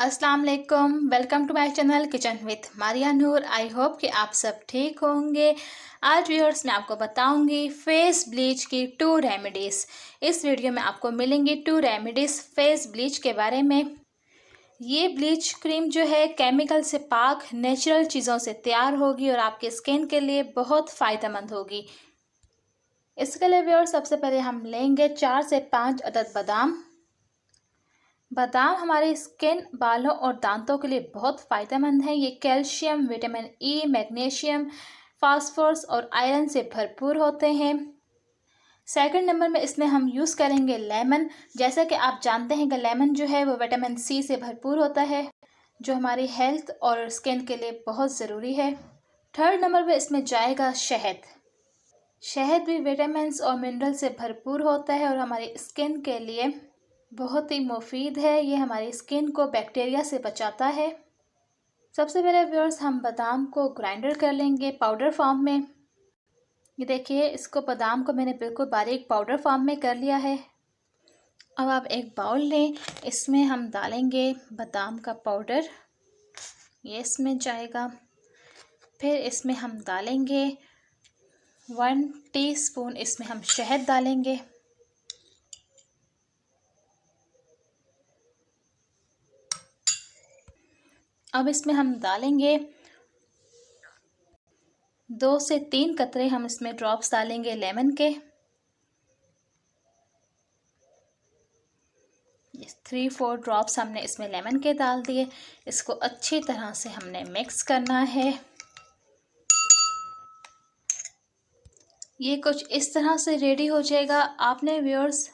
अस्सलाम वालेकुम। Welcome to my channel kitchen with Maria Noor. I hope कि आप सब ठीक होंगे। आज व्यूअर्स मैं आपको बताऊंगी फेस ब्लीच की 2 रेमेडीज़। इस वीडियो में आपको मिलेंगी 2 रेमेडीज़ फेस ब्लीच के बारे में। ये ब्लीच क्रीम जो है केमिकल से पाक नेचुरल चीज़ों से तैयार होगी और आपके स्किन के लिए बहुत फ़ायदेमंद होगी। इसके लिए व्यूअर्स सबसे पहले हम लेंगे 4 से 5 अदद बादाम। बादाम हमारी स्किन, बालों और दांतों के लिए बहुत फ़ायदेमंद है। ये calcium, vitamin E, magnesium, phosphorus और आयरन से भरपूर होते हैं। सेकंड नंबर में इसमें हम यूज़ करेंगे लेमन। जैसा कि आप जानते हैं कि लेमन जो है वो विटामिन सी से भरपूर होता है, जो हमारी हेल्थ और स्किन के लिए बहुत ज़रूरी है। थर्ड नंबर पर इसमें जाएगा शहद। शहद भी विटामिन्स और मिनरल से भरपूर होता है और हमारी स्किन के लिए बहुत ही मुफीद है। ये हमारी स्किन को बैक्टीरिया से बचाता है। सबसे पहले व्यूअर्स हम बादाम को ग्राइंडर कर लेंगे पाउडर फॉर्म में। ये देखिए, इसको बादाम को मैंने बिल्कुल बारीक पाउडर फॉर्म में कर लिया है। अब आप एक बाउल लें, इसमें हम डालेंगे बादाम का पाउडर, ये इसमें जाएगा। फिर इसमें हम डालेंगे 1 टीस्पून इसमें हम शहद डालेंगे। अब इसमें हम डालेंगे 2 से 3 कतरे, हम इसमें ड्रॉप्स डालेंगे लेमन के। 3-4 ड्रॉप्स हमने इसमें लेमन के डाल दिए। इसको अच्छी तरह से हमने मिक्स करना है। ये कुछ इस तरह से रेडी हो जाएगा। आपने व्यूअर्स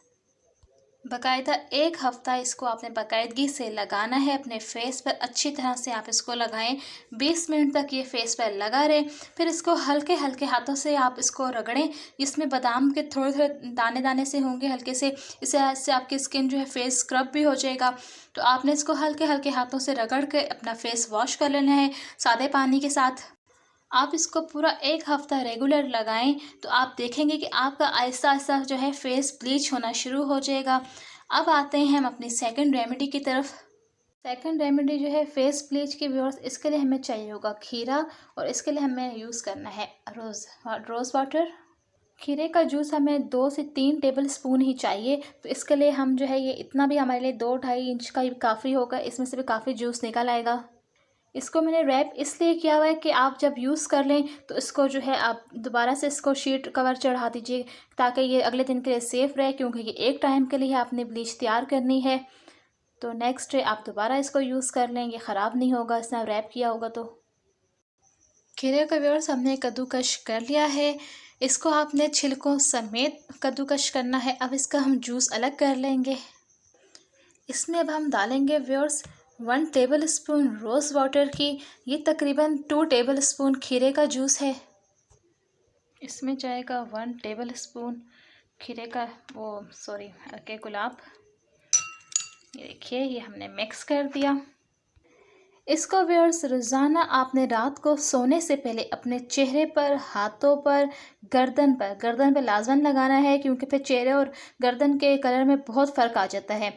बाकायदा 1 हफ़्ता इसको आपने बाकायदगी से लगाना है अपने फेस पर। अच्छी तरह से आप इसको लगाएं, 20 मिनट तक ये फेस पर लगा रहे। फिर इसको हल्के हल्के हाथों से आप इसको रगड़ें। इसमें बादाम के थोड़े थोड़े दाने दाने से होंगे हल्के से, इससे आपकी स्किन जो है फेस स्क्रब भी हो जाएगा। तो आपने इसको हल्के हल्के हाथों से रगड़ के अपना फेस वॉश कर लेना है सादे पानी के साथ। आप इसको पूरा 1 हफ़्ता रेगुलर लगाएं तो आप देखेंगे कि आपका आहिस्ता आहिस्ता जो है फेस ब्लीच होना शुरू हो जाएगा। अब आते हैं हम अपनी सेकंड रेमेडी की तरफ। सेकंड रेमेडी जो है फेस ब्लीच की व्यूअर्स, इसके लिए हमें चाहिए होगा खीरा और इसके लिए हमें यूज़ करना है रोज़ वाटर। खीरे का जूस हमें 2 से 3 टेबल स्पून ही चाहिए। तो इसके लिए हम जो है ये इतना भी हमारे लिए 2-2.5 इंच का ही काफ़ी होगा। इसमें से भी काफ़ी जूस निकल आएगा। इसको मैंने रैप इसलिए किया हुआ है कि आप जब यूज़ कर लें तो इसको जो है आप दोबारा से इसको शीट कवर चढ़ा दीजिए ताकि ये अगले दिन के लिए सेफ़ रहे, क्योंकि ये एक टाइम के लिए आपने ब्लीच तैयार करनी है। तो नेक्स्ट डे आप दोबारा इसको यूज़ कर लें, ये ख़राब नहीं होगा इसने रैप किया होगा। तो खीरे का व्यूअर्स हमने कद्दूकश कर लिया है। इसको आपने छिलकों समेत कद्दूकश करना है। अब इसका हम जूस अलग कर लेंगे। इसमें अब हम डालेंगे viewers 1 tablespoon rose water की। ये तकरीबन 2 टेबल स्पून खीरे का जूस है। इसमें जाएगा 1 टेबल स्पून खीरे का हल्के गुलाब। ये देखिए, ये हमने मिक्स कर दिया। इसको व्यूअर्स रोज़ाना आपने रात को सोने से पहले अपने चेहरे पर, हाथों पर, गर्दन पर लाजमन लगाना है, क्योंकि फिर चेहरे और गर्दन के कलर में बहुत फ़र्क आ जाता है।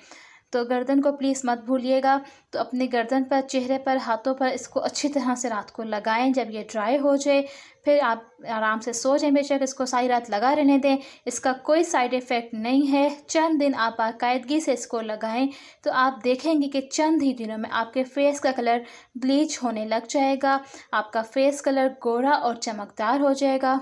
तो गर्दन को प्लीज़ मत भूलिएगा। तो अपनी गर्दन पर, चेहरे पर, हाथों पर इसको अच्छी तरह से रात को लगाएं। जब ये ड्राई हो जाए फिर आप आराम से सो जाएं। बेशक इसको सारी रात लगा रहने दें, इसका कोई साइड इफ़ेक्ट नहीं है। चंद दिन आप बाकायदगी से इसको लगाएं तो आप देखेंगे कि चंद ही दिनों में आपके फेस का कलर ब्लीच होने लग जाएगा। आपका फेस कलर गोरा और चमकदार हो जाएगा।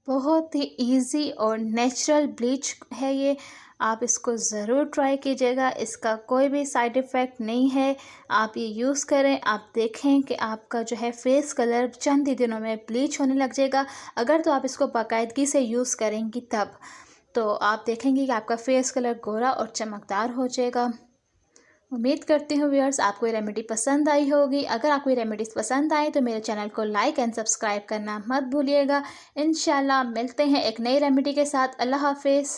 बहुत ही इजी और नेचुरल ब्लीच है ये। आप इसको ज़रूर ट्राई कीजिएगा। इसका कोई भी साइड इफ़ेक्ट नहीं है। आप ये यूज़ करें, आप देखें कि आपका जो है फेस कलर चंद ही दिनों में ब्लीच होने लग जाएगा। अगर तो आप इसको बाकायदगी से यूज़ करेंगी तब तो आप देखेंगे कि आपका फेस कलर गोरा और चमकदार हो जाएगा। उम्मीद करती हूँ व्यूअर्स आपको ये रेमेडी पसंद आई होगी। अगर आपको ये रेमेडीज़ पसंद आए तो मेरे चैनल को लाइक एंड सब्सक्राइब करना मत भूलिएगा। इंशाल्लाह मिलते हैं एक नई रेमेडी के साथ। अल्लाह हाफिज़।